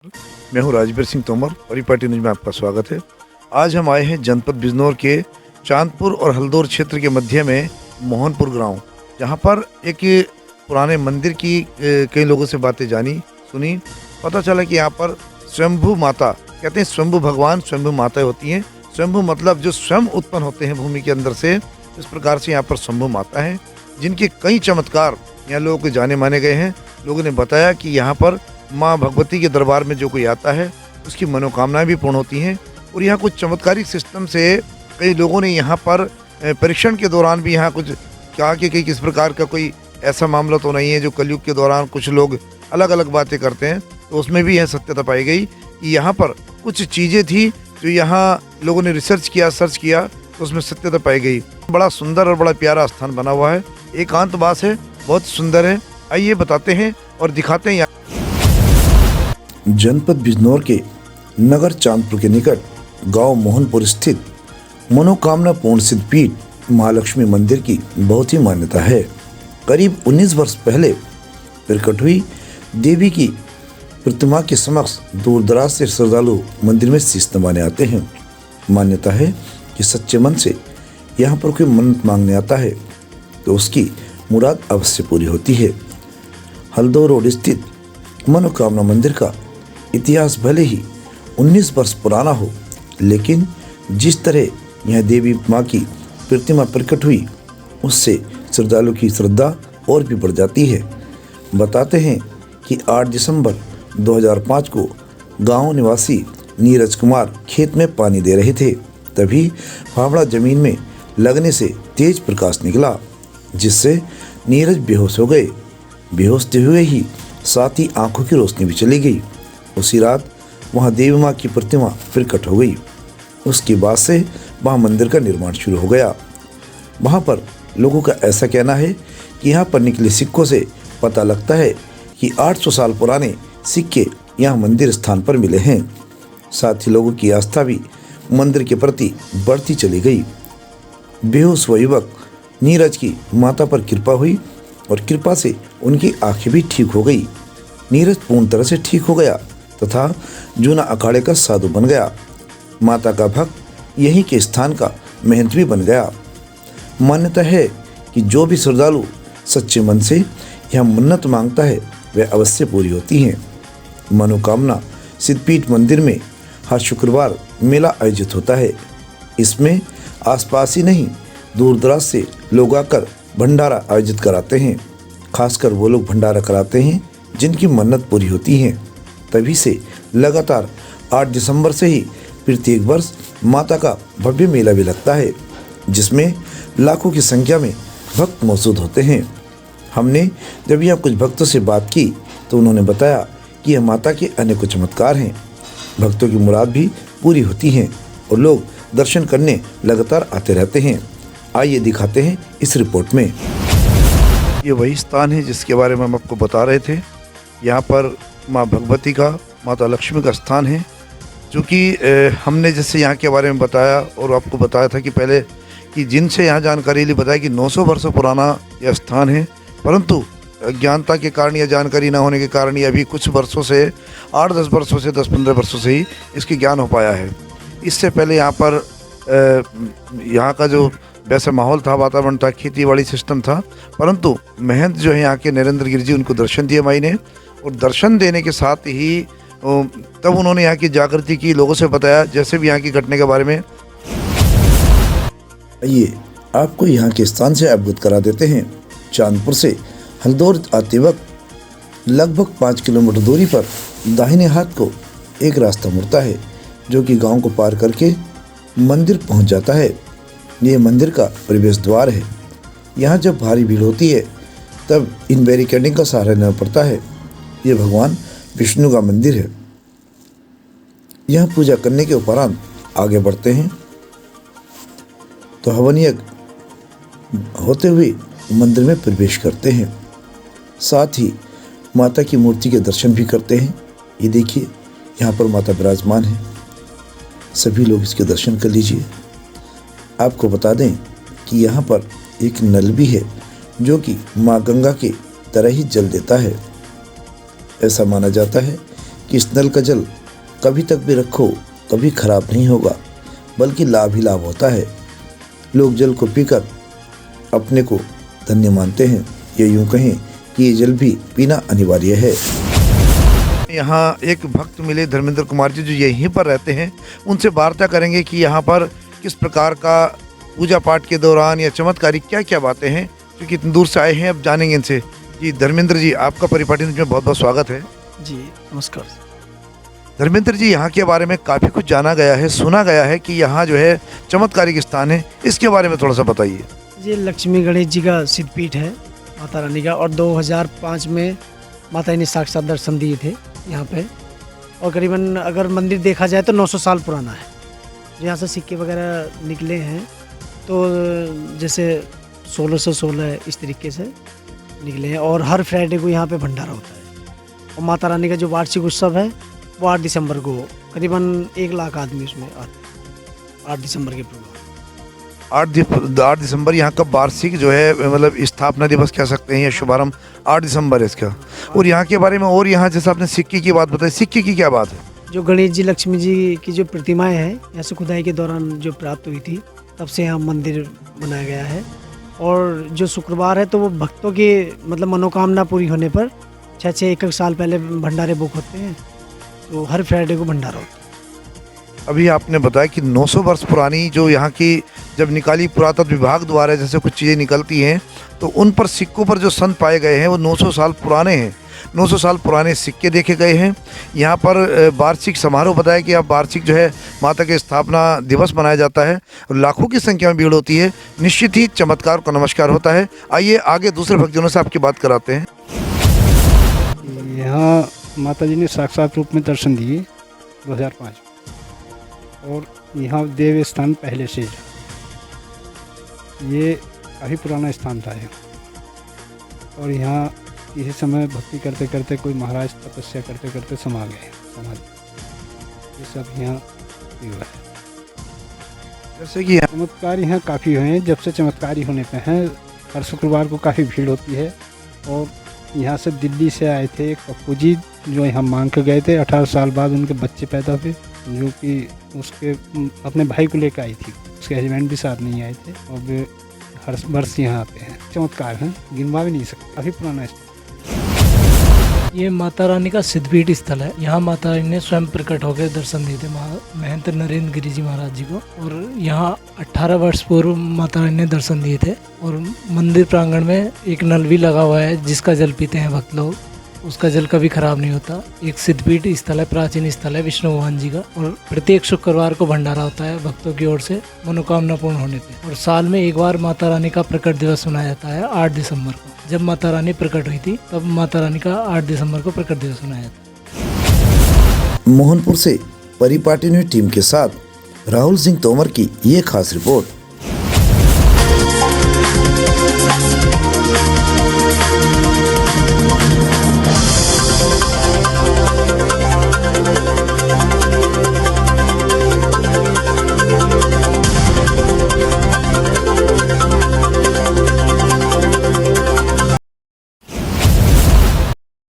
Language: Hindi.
मैं हूं राजवीर सिंह तोमर और पार्टी न्यूज में आपका स्वागत है। आज हम आए हैं जनपद बिजनौर के चांदपुर और हल्दौर क्षेत्र के मध्य में मोहनपुर गांव, जहां पर एक पुराने मंदिर की कई लोगों से बातें जानी सुनी। पता चला कि यहाँ पर स्वयंभू माता, कहते हैं स्वयंभू भगवान स्वयंभू माताएं होती हैं। स्वयंभू मतलब जो स्वयं उत्पन्न होते हैं भूमि के अंदर से, इस प्रकार से यहाँ पर स्वयंभू माता है, जिनके कई चमत्कार यहाँ लोगों के जाने माने गए हैं। लोगों ने बताया कि यहाँ पर माँ भगवती के दरबार में जो कोई आता है उसकी मनोकामनाएं भी पूर्ण होती हैं। और यहाँ कुछ चमत्कारिक सिस्टम से कई लोगों ने यहाँ पर परीक्षण के दौरान भी यहाँ कुछ कहा कि किस प्रकार का कोई ऐसा मामला तो नहीं है जो कलयुग के दौरान कुछ लोग अलग अलग बातें करते हैं, तो उसमें भी यह सत्यता पाई गई कि यहाँ पर कुछ चीज़ें थी जो यहाँ लोगों ने रिसर्च किया, सर्च किया, तो उसमें सत्यता पाई गई। बड़ा सुंदर और बड़ा प्यारा स्थान बना हुआ है, एकांतवास है, बहुत सुंदर है। आइए बताते हैं और दिखाते हैं। जनपद बिजनौर के नगर चांदपुर के निकट गांव मोहनपुर स्थित मनोकामना पूर्ण सिद्धपीठ महालक्ष्मी मंदिर की बहुत ही मान्यता है। करीब 19 वर्ष पहले प्रकट हुई देवी की प्रतिमा के समक्ष दूर दराज से श्रद्धालु मंदिर में शीश नवाने आते हैं। मान्यता है कि सच्चे मन से यहाँ पर कोई मन्नत मांगने आता है तो उसकी मुराद अवश्य पूरी होती है। हल्दौर रोड स्थित मनोकामना मंदिर का इतिहास भले ही 19 वर्ष पुराना हो, लेकिन जिस तरह यह देवी माँ की प्रतिमा प्रकट हुई उससे श्रद्धालु की श्रद्धा और भी बढ़ जाती है। बताते हैं कि 8 दिसंबर 2005 को गांव निवासी नीरज कुमार खेत में पानी दे रहे थे, तभी फावड़ा जमीन में लगने से तेज प्रकाश निकला, जिससे नीरज बेहोश हो गए। बेहोश हुए ही साथ ही आंखों की रोशनी भी चली गई। उसी रात वहां देवी माँ की प्रतिमा प्रकट हो गई। उसके बाद से वहां मंदिर का निर्माण शुरू हो गया। वहां पर लोगों का ऐसा कहना है कि यहाँ पर निकले सिक्कों से पता लगता है कि 800 साल पुराने सिक्के यहाँ मंदिर स्थान पर मिले हैं। साथ ही लोगों की आस्था भी मंदिर के प्रति बढ़ती चली गई। बेहोश हुआ युवक नीरज की माता पर कृपा हुई और कृपा से उनकी आंखें भी ठीक हो गई। नीरज पूर्ण तरह से ठीक हो गया तथा जूना अखाड़े का साधु बन गया। माता का भक्त यहीं के स्थान का महंत भी बन गया। मान्यता है कि जो भी श्रद्धालु सच्चे मन से यह मन्नत मांगता है वह अवश्य पूरी होती है। मनोकामना सिद्धपीठ मंदिर में हर शुक्रवार मेला आयोजित होता है। इसमें आसपास ही नहीं दूर दराज से लोग आकर भंडारा आयोजित कराते हैं। खासकर वो लोग भंडारा कराते हैं जिनकी मन्नत पूरी होती है। तभी से लगातार 8 दिसंबर से ही प्रत्येक वर्ष माता का भव्य मेला भी लगता है, जिसमें लाखों की संख्या में भक्त मौजूद होते हैं। हमने जब यहाँ कुछ भक्तों से बात की तो उन्होंने बताया कि यह माता के अनेकों चमत्कार हैं। भक्तों की मुराद भी पूरी होती हैं और लोग दर्शन करने लगातार आते रहते हैं। आइए दिखाते हैं इस रिपोर्ट में। ये वही स्थान है जिसके बारे में हम आपको बता रहे थे। यहाँ पर माँ भगवती का, माता लक्ष्मी का स्थान है, जो कि हमने जैसे यहाँ के बारे में बताया और आपको बताया था कि पहले कि जिनसे यहाँ जानकारी ली बताया कि 900 वर्षों पुराना यह स्थान है, परंतु अज्ञानता के कारण या जानकारी ना होने के कारण ये अभी कुछ वर्षों से 8-10 वर्षों से 10-15 वर्षों से ही इसकी ज्ञान हो पाया है। इससे पहले यहाँ पर यहाँ का जो वैसा माहौल था, वातावरण था, खेती बाड़ी सिस्टम था, परंतु महंत जो है यहाँ के नरेंद्र गिर जी, उनको दर्शन दिए माई ने, और दर्शन देने के साथ ही तब उन्होंने यहाँ की जागृति की, लोगों से बताया जैसे भी यहाँ की घटने के बारे में। आइए आपको यहाँ के स्थान से अवगत करा देते हैं। चांदपुर से हल्दौर आते वक्त लगभग 5 किलोमीटर दूरी पर दाहिने हाथ को एक रास्ता मुड़ता है, जो कि गांव को पार करके मंदिर पहुंच जाता है। यह मंदिर का प्रवेश द्वार है। यहाँ जब भारी भीड़ होती है तब इन बैरिकेडिंग का सहारा लेना पड़ता है। यह भगवान विष्णु का मंदिर है। यहाँ पूजा करने के उपरांत आगे बढ़ते हैं तो हवन यज्ञ होते हुए मंदिर में प्रवेश करते हैं। साथ ही माता की मूर्ति के दर्शन भी करते हैं। ये देखिए, यहाँ पर माता विराजमान है। सभी लोग इसके दर्शन कर लीजिए। आपको बता दें कि यहाँ पर एक नल भी है, जो कि माँ गंगा की तरह ही जल देता है। ऐसा माना जाता है कि इस नल का जल कभी तक भी रखो कभी खराब नहीं होगा, बल्कि लाभ ही लाभ होता है। लोग जल को पीकर अपने को धन्य मानते हैं, या यूं कहें कि ये जल भी पीना अनिवार्य है। यहाँ एक भक्त मिले धर्मेंद्र कुमार जी, जो यहीं पर रहते हैं। उनसे वार्ता करेंगे कि यहाँ पर किस प्रकार का पूजा पाठ के दौरान या चमत्कारी क्या क्या बातें हैं, क्योंकि इतनी दूर से आए हैं। अब जानेंगे इनसे। जी धर्मेंद्र जी, आपका परिपाटी न्यूज़ में बहुत बहुत स्वागत है। जी नमस्कार। धर्मेंद्र जी, यहाँ के बारे में काफ़ी कुछ जाना गया है, सुना गया है कि यहाँ जो है चमत्कारिक स्थान है, इसके बारे में थोड़ा सा बताइए। ये लक्ष्मी गणेश जी का सिद्धपीठ है माता रानी का, और 2005 में माता जी ने साक्षात दर्शन दिए थे यहाँ पे। और करीबन अगर मंदिर देखा जाए तो 900 साल पुराना है। यहाँ से सिक्के वगैरह निकले हैं, तो जैसे 1616 इस तरीके से निकले हैं। और हर फ्राइडे को यहाँ पे भंडारा होता है। और माता रानी का जो वार्षिक उत्सव है वो 8 दिसंबर को करीबन 1 लाख आदमी उसमें आते 8 दिसंबर के प्रोग्राम। 8 दिसंबर यहाँ का वार्षिक जो है, मतलब स्थापना दिवस कह सकते हैं, या शुभारंभ 8 दिसंबर है इसका। और यहाँ के बारे में, और यहाँ जैसे आपने सिक्के की बात बताई, सिक्के की क्या बात है? जो गणेश जी लक्ष्मी जी की जो प्रतिमाएं हैं, यहाँ से खुदाई के दौरान जो प्राप्त हुई थी, तब से यहाँ मंदिर बनाया गया है। और जो शुक्रवार है तो वो भक्तों की मतलब मनोकामना पूरी होने पर 6 एक साल पहले भंडारे बुक होते हैं, तो हर फ्राइडे को भंडारा होता है। अभी आपने बताया कि 900 वर्ष पुरानी जो यहाँ की जब निकाली पुरातत्व विभाग द्वारा जैसे कुछ चीज़ें निकलती हैं, तो उन पर सिक्कों पर जो संत पाए गए हैं वो 900 साल पुराने हैं। 900 साल पुराने सिक्के देखे गए हैं। यहाँ पर वार्षिक समारोह बताया कि अब वार्षिक जो है माता के स्थापना दिवस मनाया जाता है। लाखों की संख्या में भीड़ होती है। निश्चित ही चमत्कार को नमस्कार होता है। आइए आगे दूसरे भक्तजनों से आपकी बात कराते हैं। यहाँ माता जी ने साक्षात रूप में दर्शन दिए 2005 और यहाँ देव स्थान पहले से ही। ये काफ़ी पुराना स्थान था ये। और यहाँ किसी समय भक्ति करते करते कोई महाराज तपस्या करते करते समा गए समाधि। ये सब यहाँ हुआ है। जैसे कि चमत्कार यहाँ काफ़ी हुए हैं। जब से चमत्कारी होने पे हैं, हर शुक्रवार को काफ़ी भीड़ होती है। और यहाँ से दिल्ली से आए थे एक पप्पू जी, जो यहाँ मांग के गए थे। 18 साल बाद उनके बच्चे पैदा हुए, जो कि उसके अपने भाई को लेकर आई थी। उसके हस्बैंड भी साथ नहीं आए थे। और वे हर वर्ष यहाँ आते हैं। चमत्कार हैं, गिनवा भी नहीं सकते। काफ़ी पुराना है। ये माता रानी का सिद्धपीठ स्थल है। यहाँ माता रानी ने स्वयं प्रकट होकर दर्शन दिए थे महंत नरेंद्र गिरी जी महाराज जी को। और यहाँ 18 वर्ष पूर्व माता रानी ने दर्शन दिए थे। और मंदिर प्रांगण में एक नल भी लगा हुआ है, जिसका जल पीते हैं भक्त लोग। उसका जल कभी खराब नहीं होता। एक सिद्धपीठ स्थल है, प्राचीन स्थल है विष्णु भगवान जी का। और प्रत्येक शुक्रवार को भंडारा होता है भक्तों की ओर से मनोकामना पूर्ण होने पे। और साल में एक बार माता रानी का प्रकट दिवस मनाया जाता है 8 दिसंबर को। जब माता रानी प्रकट हुई थी तब माता रानी का 8 दिसंबर को प्रकट दिवस मनाया जाता है। मोहनपुर से परिपाटी न्यूज़ टीम के साथ राहुल सिंह तोमर की ये खास रिपोर्ट।